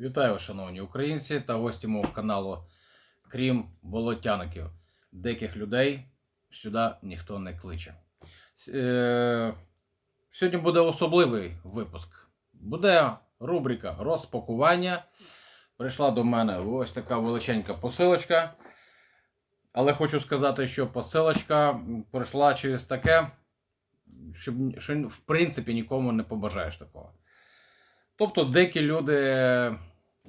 Вітаю, шановні українці та гості мого каналу. Крім болотяників, диких людей сюди ніхто не кличе. Сьогодні буде особливий випуск. Буде рубрика розпакування. Прийшла до мене ось така величенька посилочка. Але хочу сказати, що посилочка прийшла через таке, що в принципі нікому не побажаєш такого. Тобто деякі люди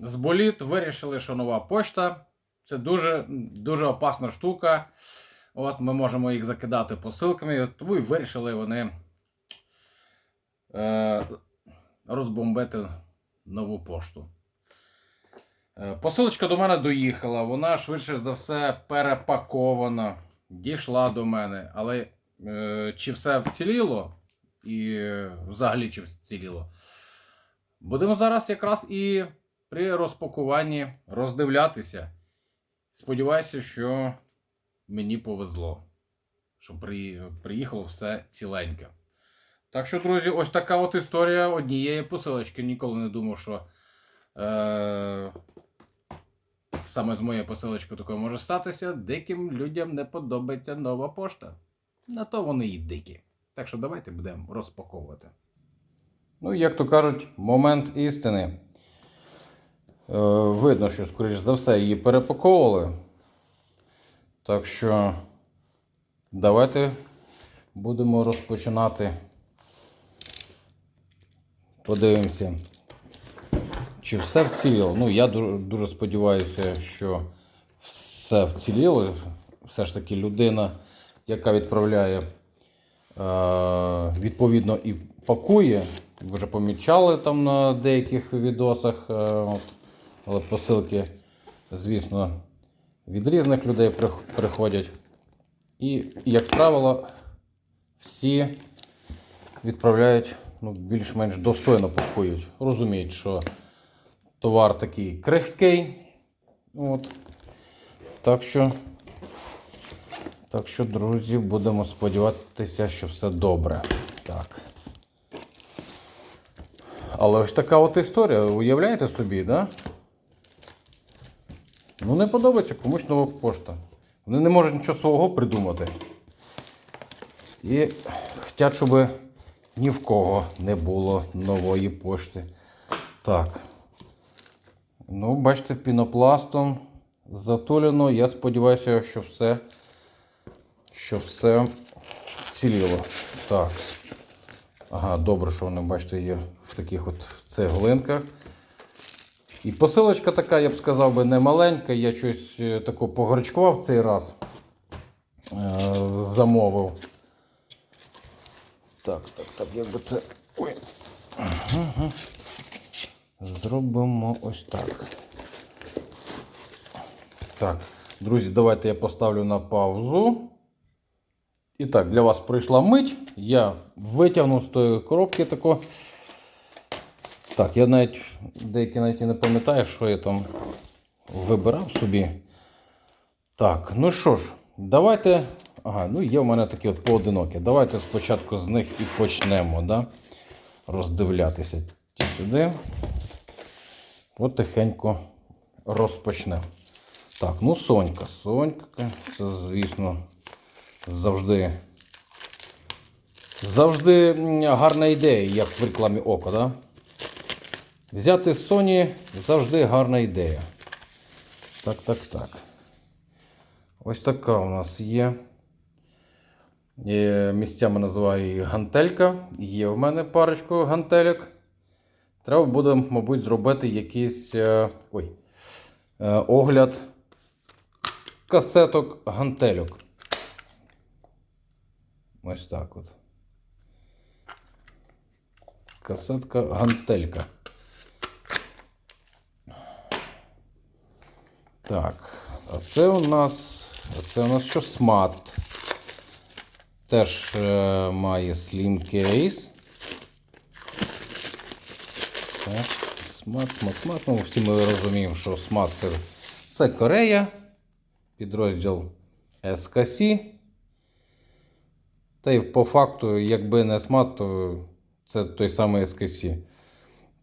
з боліт вирішили, що нова пошта – це дуже опасна штука. От ми можемо їх закидати посилками, тому і вирішили вони розбомбити нову пошту. Посилочка до мене доїхала, вона швидше за все перепакована, дійшла до мене, але чи все вціліло і взагалі чи вціліло? Будемо зараз якраз і при розпакуванні роздивлятися. Сподіваюся, що мені повезло, що приїхало все ціленьке. Так що, друзі, ось така от історія однієї посилочки. Ніколи не думав, що саме з моєю посилочкою такою може статися. Диким людям не подобається нова пошта. На то вони і дикі. Так що давайте будемо розпаковувати. Ну, як то кажуть, момент істини. Видно, що, скоріш за все, її перепаковували. Так що, давайте будемо розпочинати. Подивимося, чи все вціліло. Ну, я дуже сподіваюся, що все вціліло. Все ж таки людина, яка відправляє, відповідно і пакує. Ви вже помічали там на деяких відосах, але посилки, звісно, від різних людей приходять. І, як правило, всі відправляють, більш-менш достойно пакують. Розуміють, що товар такий крихкий. Так що, друзі, будемо сподіватися, що все добре. Так. Але ось така от історія, уявляєте собі, да? Ну, не подобається комусь нова пошта. Вони не можуть нічого свого придумати. І хочуть, щоб ні в кого не було нової пошти. Так. Ну, бачите, пінопластом затулено. Я сподіваюся, що все вціліло. Так. Ага, добре, що вони, бачите, є в таких от цеглинках. І посилочка така, я б сказав би, не маленька. Я щось тако погорчкував цей раз. Замовив. Так, як би це... Ой. Ага. Зробимо ось так. Так, друзі, давайте я поставлю на паузу. І так, для вас пройшла мить. Я витягнув з тої коробки тако. Так, я деякі навіть і не пам'ятаю, що я там вибирав собі. Так, ну що ж, давайте... Ага, ну є в мене такі от поодинокі. Давайте спочатку з них і почнемо, да? Роздивлятися сюди. От тихенько розпочнемо. Так, ну Сонька, це, звісно, завжди гарна ідея, як в рекламі Око, да? Взяти з Sony завжди гарна ідея. Так. Ось така у нас є. Місцями називаю її гантелька. Є в мене парочку гантелек. Треба буде, мабуть, зробити якийсь огляд касеток гантельок. Ось так от. Касетка гантелька. Так, а це у нас що смат. Теж має Slim Case. Так, смат. Ну, всі ми розуміємо, що смат це Корея. Підрозділ SKC. Та й по факту, якби не смат, то це той самий SKC.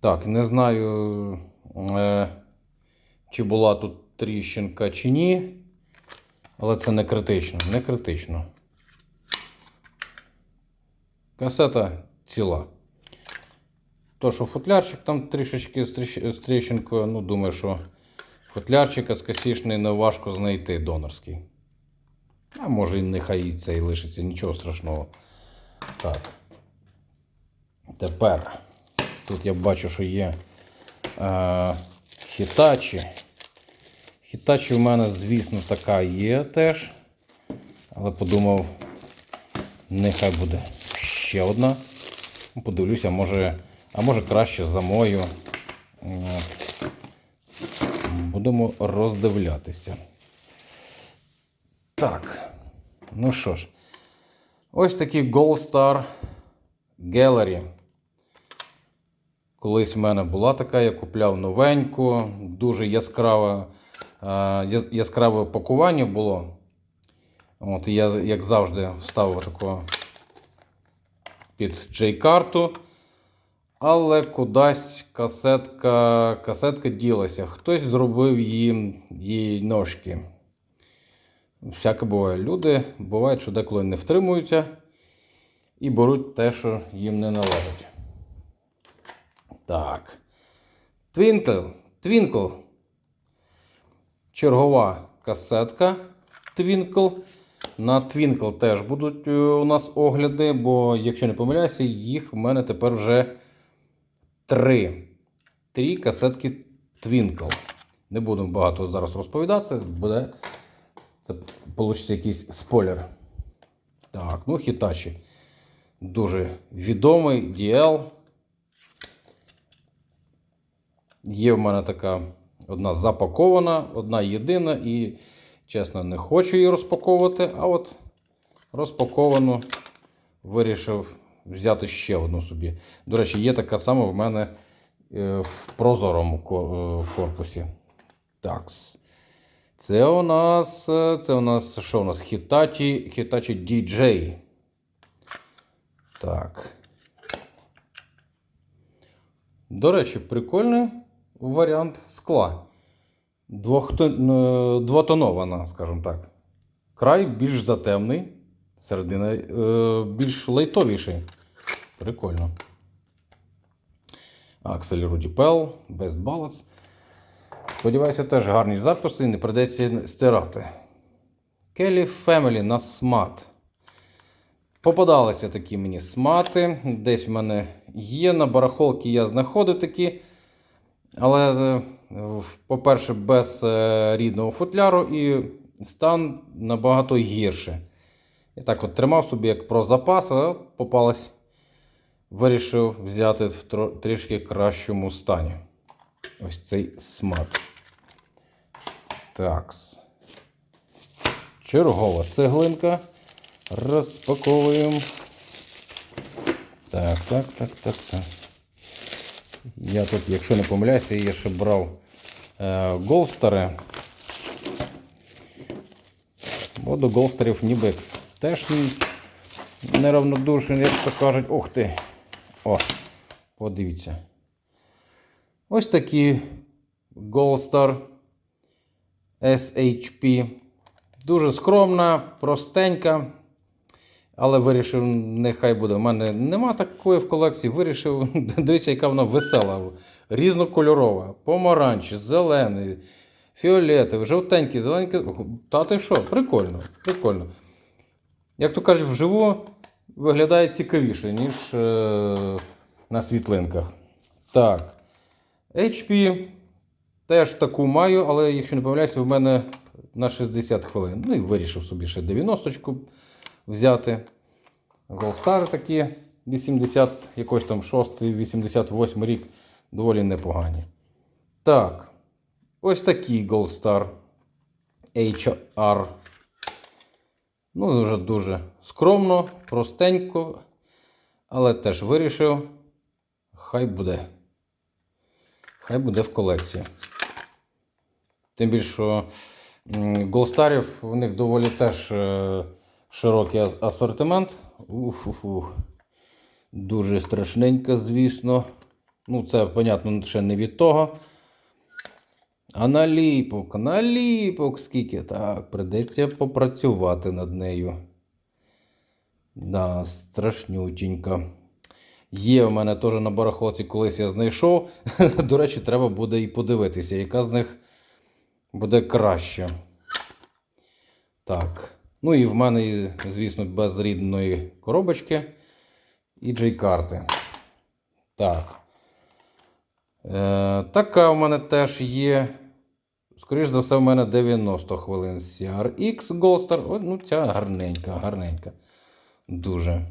Так, не знаю, чи була тут тріщинка, чи ні. Але це не критично, не критично. Касета ціла. То, що футлярчик там трішечки з тріщинкою, ну, думаю, що футлярчика з касішний не важко знайти донорський. А може і нехай і цей лишиться, нічого страшного. Так. Тепер тут я бачу, що є Hitachi. Hitachi в мене, звісно, така є теж. Але подумав, нехай буде ще одна. Подивлюся, а може краще за мою. Будемо роздивлятися. Так. Ну що ж. Ось такий Gold Star Gallery. Колись в мене була така, я купляв новеньку. Дуже яскраве пакування було. От, я, як завжди, вставив таку під J-карту. Але кудись касетка ділася. Хтось зробив їй ножки. Всяке буває. Люди бувають, що деколи не втримуються і беруть те, що їм не належить. Так. Twinkle. Чергова касетка Twinkle. На Twinkle теж будуть у нас огляди, бо, якщо не помиляюся, їх в мене тепер вже 3. 3 касетки Twinkle. Не будемо багато зараз розповідати, це получиться якийсь спойлер. Так, ну Hitachi. Дуже відомий DL. Є в мене така одна запакована, одна єдина і, чесно, не хочу її розпаковувати, а от розпаковану вирішив взяти ще одну собі. До речі, є така сама в мене в прозорому корпусі. Так. Це у нас що у нас? Hitachi DJ. Так. До речі, прикольний варіант скла. Двотонована, скажімо так. Край більш затемний, середина більш лайтовіший. Прикольно. Аксель Rudy Pell, Best Ballads. Сподіваюся, теж гарні записи, не придеться стирати. Kelly Family на смат. Попадалися такі мені смати. Десь в мене є. На барахолці я знаходив такі. Але, по-перше, без рідного футляру і стан набагато гірше. І так от тримав собі як про запас, а попалось. Вирішив взяти в трішки кращому стані. Ось цей смат. Такс. Чергова цеглинка. Розпаковуємо. Так. Я тут, якщо не помиляюся, я ще брав голстери. Бо до голстерів ніби теж неравнодушний, як то кажуть. Ух ти! О, подивіться. Ось такі Goldstar SHP. Дуже скромна, простенька. Але вирішив, нехай буде. У мене нема такої в колекції. Вирішив, дивіться, яка вона весела. Різнокольорова. Помаранчі, зелений, фіолетовий, жовтенький, зелененький. Та ти що? Прикольно. Прикольно. Як то кажуть, вживу виглядає цікавіше, ніж на світлинках. Так. HP теж таку маю, але, якщо не помиляюся, в мене на 60 хвилин. Ну і вирішив собі ще 90-ку взяти. Goldstar такі 80, якось там 6-88 рік, доволі непогані. Так, ось такий Goldstar HR. Ну, вже дуже скромно, простенько, але теж вирішив, хай буде. Хай буде в колекції. Тим більше, що Голстарів у них доволі теж широкий асортимент. Дуже страшненько, звісно. Ну, це, понятно, ще не від того. А наліпок скільки? Так, придеться попрацювати над нею. Да, страшнютенько. Є в мене теж на барахолці, колись я знайшов. До речі, треба буде і подивитися, яка з них буде краща. Так. Ну і в мене, звісно, без рідної коробочки і J-карти. Так. Така в мене теж є. Скоріше за все, в мене 90 хвилин CRX Goldstar. О, ну, ця гарненька, гарненька. Дуже.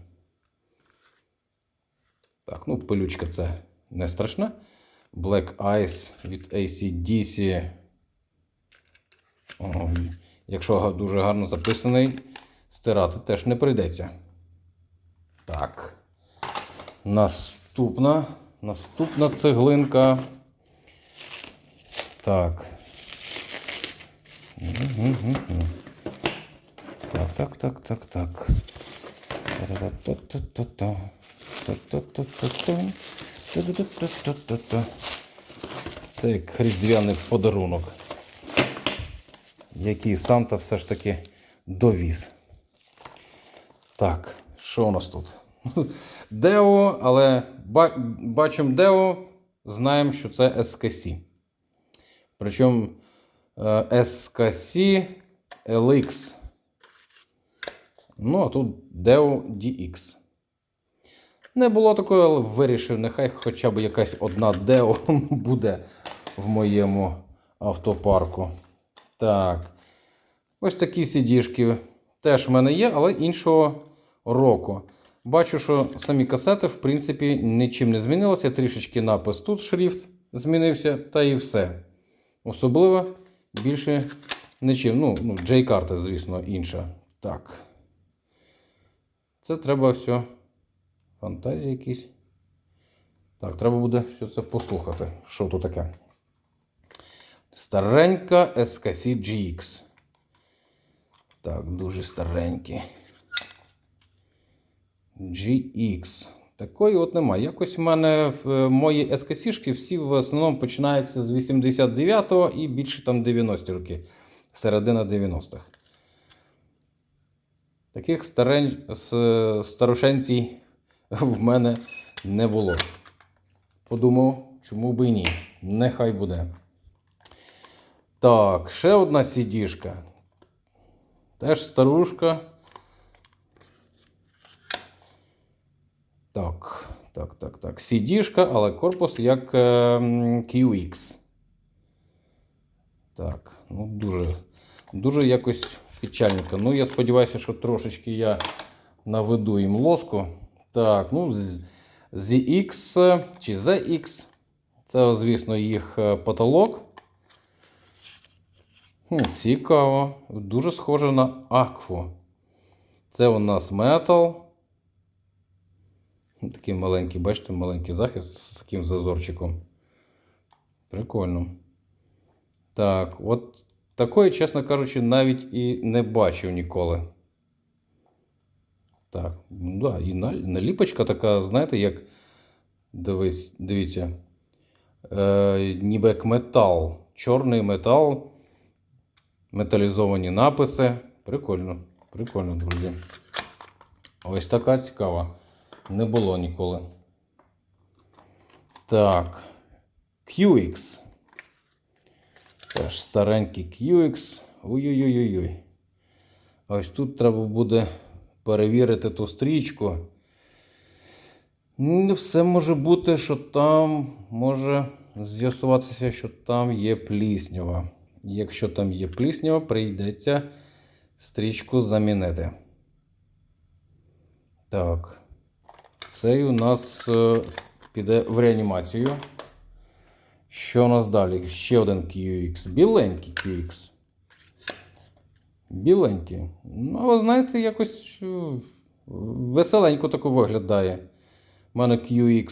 Так, ну, пилючка це не страшна. Black Ice від AC/DC. О, якщо дуже гарно записаний, стирати теж не прийдеться. Так. Наступна цеглинка. Так. Так. Це як різдвяний подарунок, який Санта все ж таки довіз. Так, що у нас тут? Део, але бачимо Део, знаємо, що це SKC. Причому SKC LX. Ну, а тут Deo DX. Не було такої, але вирішив, нехай хоча б якась одна Deo буде в моєму автопарку. Так. Ось такі CD-шки теж в мене є, але іншого року. Бачу, що самі касети, в принципі, нічим не змінилося. Трішечки напис тут, шрифт змінився, та і все. Особливо більше нічим. Ну, J-карта, звісно, інша. Так. Це треба все. Фантазії якісь. Так, треба буде все це послухати. Що тут таке? Старенька SKC GX. Так, дуже старенькі. GX. Такої от немає. Якось в мене мої SKC-шки всі в основному починаються з 89-го і більше там 90-ті роки. Середина 90-х. Таких старошенцій в мене не було. Подумав, чому би і ні. Нехай буде. Так, ще одна CD-шка. Теж старушка. Так. CD-шка, але корпус як QX. Так, ну дуже якось печальненько. Ну, я сподіваюся, що трошечки я наведу їм лоску. Так, ну, ZX чи ZX. Це, звісно, їх потолок. Цікаво. Дуже схоже на Акву. Це у нас метал. Такий маленький, бачите, маленький захист з таким зазорчиком. Прикольно. Так, от такої, чесно кажучи, навіть і не бачив ніколи. Так, ну да, і наліпочка така, знаєте, як, дивіться, ніби як метал, чорний метал, металізовані написи. Прикольно, друзі. Ось така цікава. Не було ніколи. Так, QX. Теж старенький QX. Ой-ой-ой-ой. Ось тут треба буде перевірити ту стрічку. Все може бути, що там може з'ясуватися, що там є пліснява. Якщо там є пліснява, прийдеться стрічку замінити. Так. Цей у нас піде в реанімацію. Що у нас далі? Ще один QX. Біленький QX. Біленький. Ну, ви знаєте, якось веселенько тако виглядає. У мене QX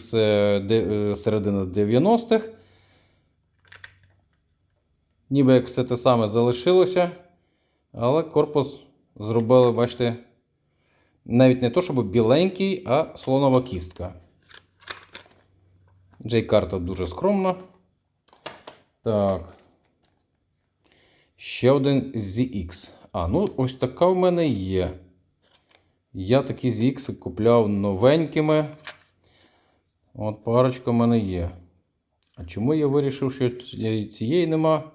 середина 90-х. Ніби як все те саме залишилося. Але корпус зробили, бачите, навіть не то, щоб біленький, а слонова кістка. J-карта дуже скромна. Так. Ще один ZX. Ну ось така в мене є. Я такі ZX купляв новенькими. От парочка в мене є. А чому я вирішив, що цієї нема?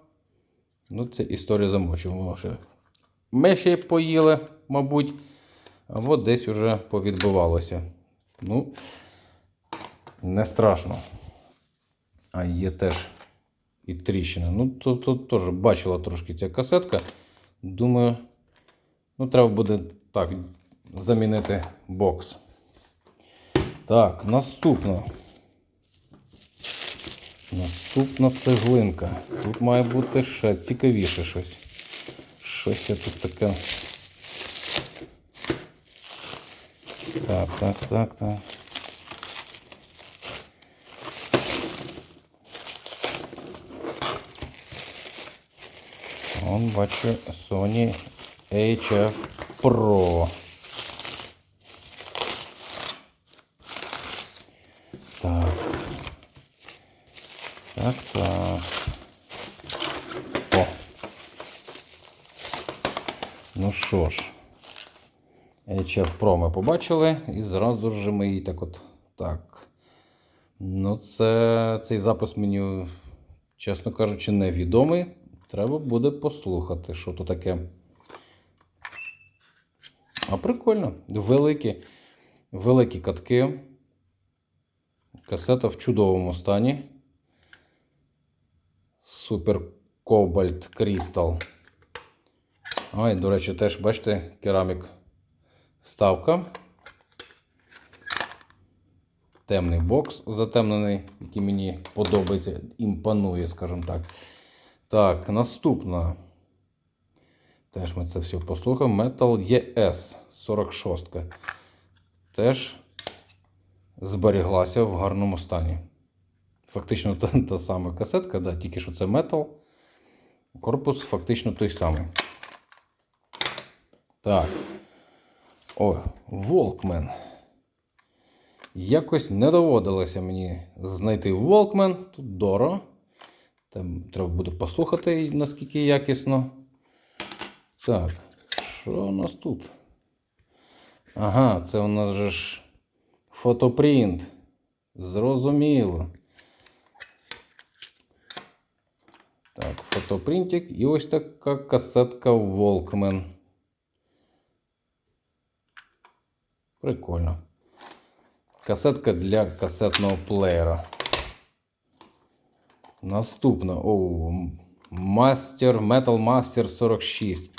Ну, це історія замочив. Ми ще й поїли, мабуть. А от десь вже повідбивалося. Ну, не страшно. А є теж і тріщина. Ну, тут теж бачила трошки ця касетка. Думаю, ну, треба буде так замінити бокс. Так, наступна цеглинка. Тут має бути ще цікавіше щось. Щось я тут таке. Так. Вон, бачу, Sony HF Pro. Так. О. Ну що ж, HF Pro ми побачили і зразу ж ми її так. Ну, цей запис мені, чесно кажучи, невідомий. Треба буде послухати, що то таке. А прикольно. Великі катки. Касета в чудовому стані. Супер Cobalt Crystal. І, до речі, теж, бачите, керамік вставка. Темний бокс затемнений, який мені подобається, імпонує, скажімо так. Так, наступна. Теж ми це все послухаємо. Metal ES 46. Теж зберіглася в гарному стані. Фактично та сама касетка, да, тільки що це метал. Корпус фактично той самий. Так. Walkman. Якось не доводилося мені знайти Walkman. Тут дорого. Там треба буде послухати, наскільки якісно. Так, що у нас тут? Ага, це у нас же ж фотопринт. Зрозуміло. Так, фотопринтик і ось така касетка Walkman. Прикольно. Касетка для касетного плеєра. Наступна. Metal Master 46.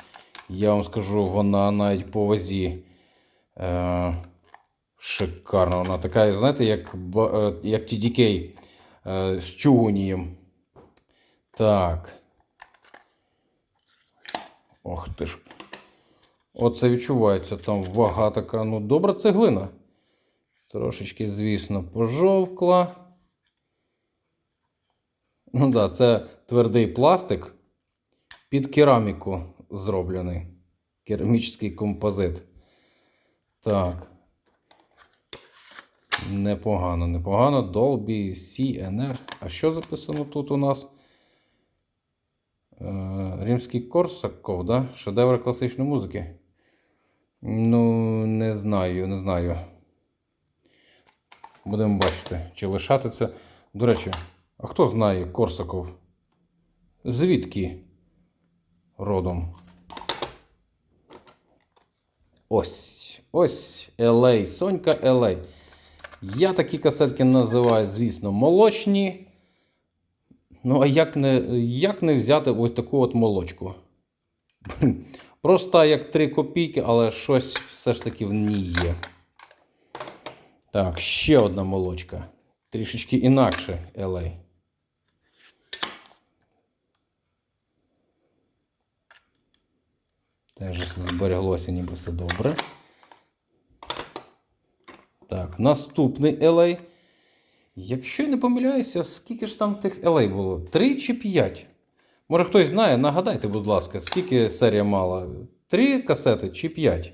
Я вам скажу, вона навіть по вазі шикарна. Вона така, знаєте, як TDK з чугунієм. Так. Ох ти ж. Оце відчувається. Там вага така, ну, добра цеглина. Трошечки, звісно, пожовкла. Ну так, це твердий пластик під кераміку зроблений. Керамічний композит. Так. Непогано. Dolby CNR. А що записано тут у нас? Римський-Корсаков, да? Шедевр класичної музики. Ну, не знаю. Будемо бачити, чи лишати це. До речі, а хто знає Корсаков? Звідки родом? Ось LA, Сонька LA. Я такі касетки називаю, звісно, молочні. Ну, а як не взяти ось таку от молочку? Просто як 3 копійки, але щось все ж таки в ній є. Так, ще одна молочка. Трішечки інакше LA. Теж збереглося, ніби все добре. Так, наступний LA. Якщо я не помиляюся, скільки ж там тих LA було? 3 чи 5? Може хтось знає, нагадайте, будь ласка, скільки серія мала? 3 касети чи 5?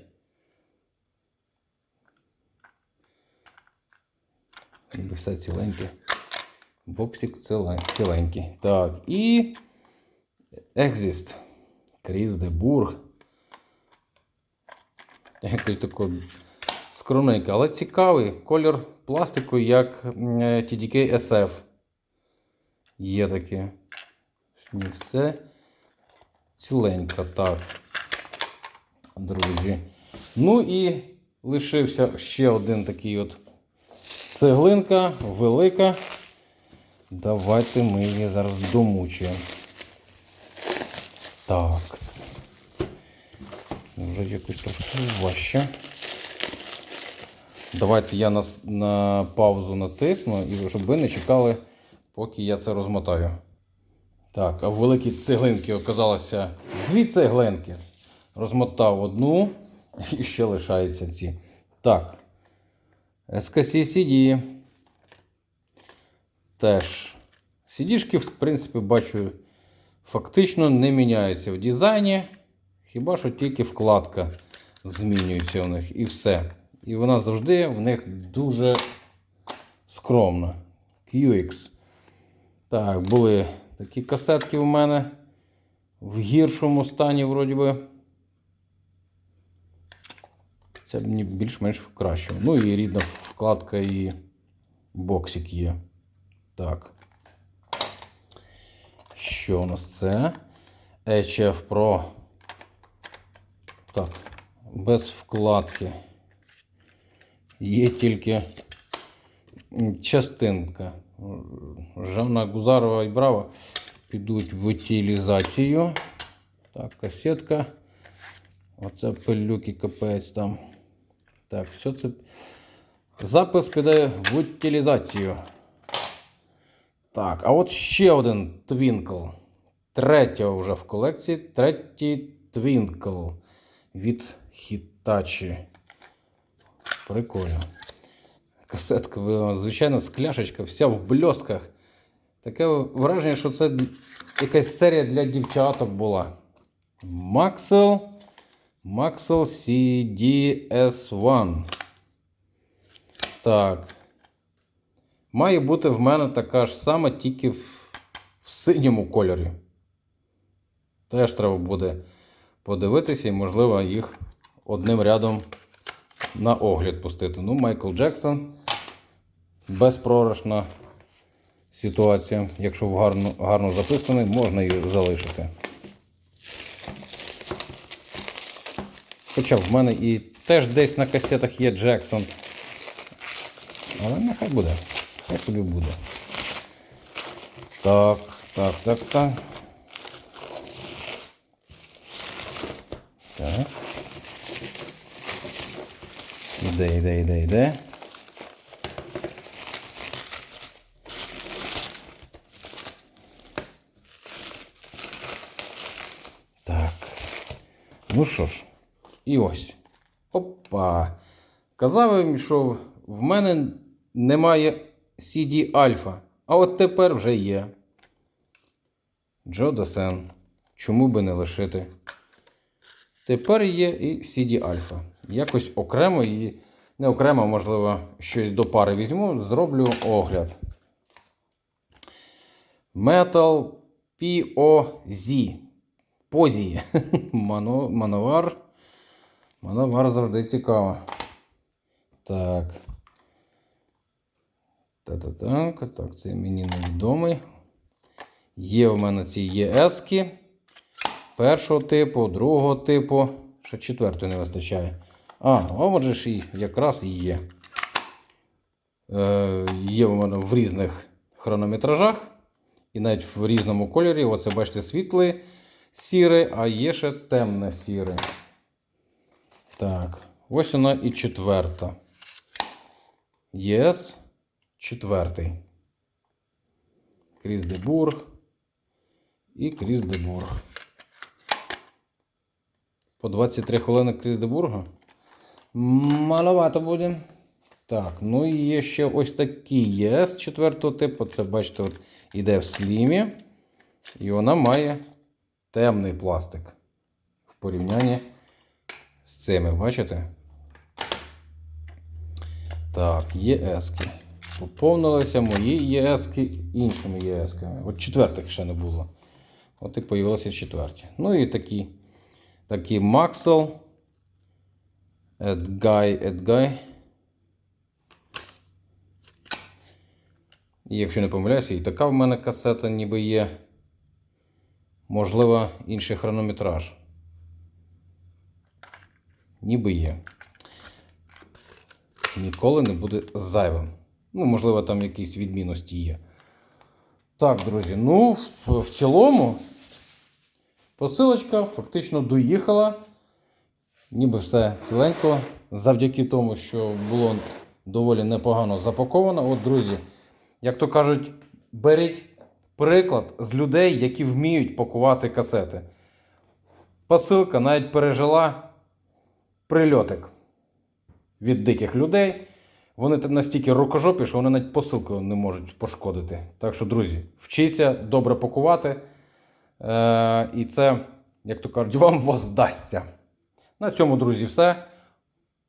Ніби все ціленьке. Боксик ціленький. Так, і Exist. Кріс де Бург. Якось тако скромненько, але цікавий. Колір пластику, як TDK SF. Є таке. Все ціленько, так. Друзі. Ну і лишився ще один такий от цеглинка, велика. Давайте ми її зараз домучуємо. Такс. Вже якось трошки важче. Давайте я на паузу натисну, і щоб ви не чекали, поки я це розмотаю. Так, а в великій цеглинці оказалося 2 цеглинки. Розмотав одну і ще лишаються ці. Так. SKC CD. Теж. CD-шки, в принципі, бачу, фактично не міняються в дизайні. Хіба що тільки вкладка змінюється у них і все. І вона завжди в них дуже скромна. QX. Так, були такі касетки у мене в гіршому стані, вроді би. Це мені більш-менш в кращому. Ну і рідна вкладка і боксик є. Так. Що у нас це? HF Pro. Так, без вкладки. Є тільки частинка. Жанна Гузарова і Браво підуть в утилізацію. Так, касетка. Оце пилюки капець там. Так, все це. Запис піде в утилізацію. Так, а от ще один Twinkle. Третя вже в колекції. Третій Twinkle від Hitachi. Прикольно. Касетка, звичайно, скляшечка, вся в бльостках. Таке враження, що це якась серія для дівчаток була. Maxell CDS1. Так. Має бути в мене така ж сама, тільки в синьому кольорі. Теж треба буде подивитися і, можливо, їх одним рядом на огляд пустити. Ну, Майкл Джексон. Безпрограшна ситуація. Якщо гарно записаний, можна її залишити. Хоча в мене і теж десь на касетах є Джексон. Але нехай буде. Хай собі буде. Так. Так. Іде. Так. Ну що ж. І ось. Опа. Казав їм, що в мене немає CD Alpha. А от тепер вже є. Джо Дасен. Чому би не лишити? Тепер є і CD Alpha. Якось окремо і не окремо, можливо, щось до пари візьму, зроблю огляд. Metal POZ. Позі. Мановар. Мановар завжди цікаво. Так. Так, це мені невідомий. Є в мене ці ЄС-ки. Першого типу, другого типу. Ще четвертої не вистачає. Отже ж і якраз і є. Є в мене в різних хронометражах. І навіть в різному кольорі. Оце, бачите, світлий сірий, а є ще темне сіре. Так, ось вона і четверта. ЄС четвертий. Кріс де Бург. І Кріс де Бург. По 23 хвилини Кріс де Бурга. Маловато буде. Так, ну і є ще ось такий ЄС четвертого типу. Це, бачите, от іде в слімі. І вона має темний пластик. В порівнянні з цими, бачите? Так, ЄС-ки. Поповнилися мої ЄС-ки іншими ЄС-ками. От четвертих ще не було. От і появилися четверті. Ну і такі Maxell, Edguy. І якщо не помиляюся, і така в мене касета ніби є. Можливо, інший хронометраж. Ніби є. Ніколи не буде зайвим. Ну, можливо, там якісь відмінності є. Так, друзі, ну, в цілому, посилочка фактично доїхала. Ніби все ціленько, завдяки тому, що було доволі непогано запаковано. От, друзі, як то кажуть, беріть приклад з людей, які вміють пакувати касети. Посилка навіть пережила прильотик від диких людей. Вони настільки рукожопі, що вони навіть посилку не можуть пошкодити. Так що, друзі, вчіться добре пакувати. І це, як то кажуть, вам воздасться. На цьому, друзі, все.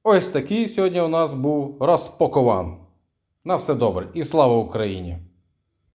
Ось такий сьогодні у нас був розпакован. На все добре. І слава Україні!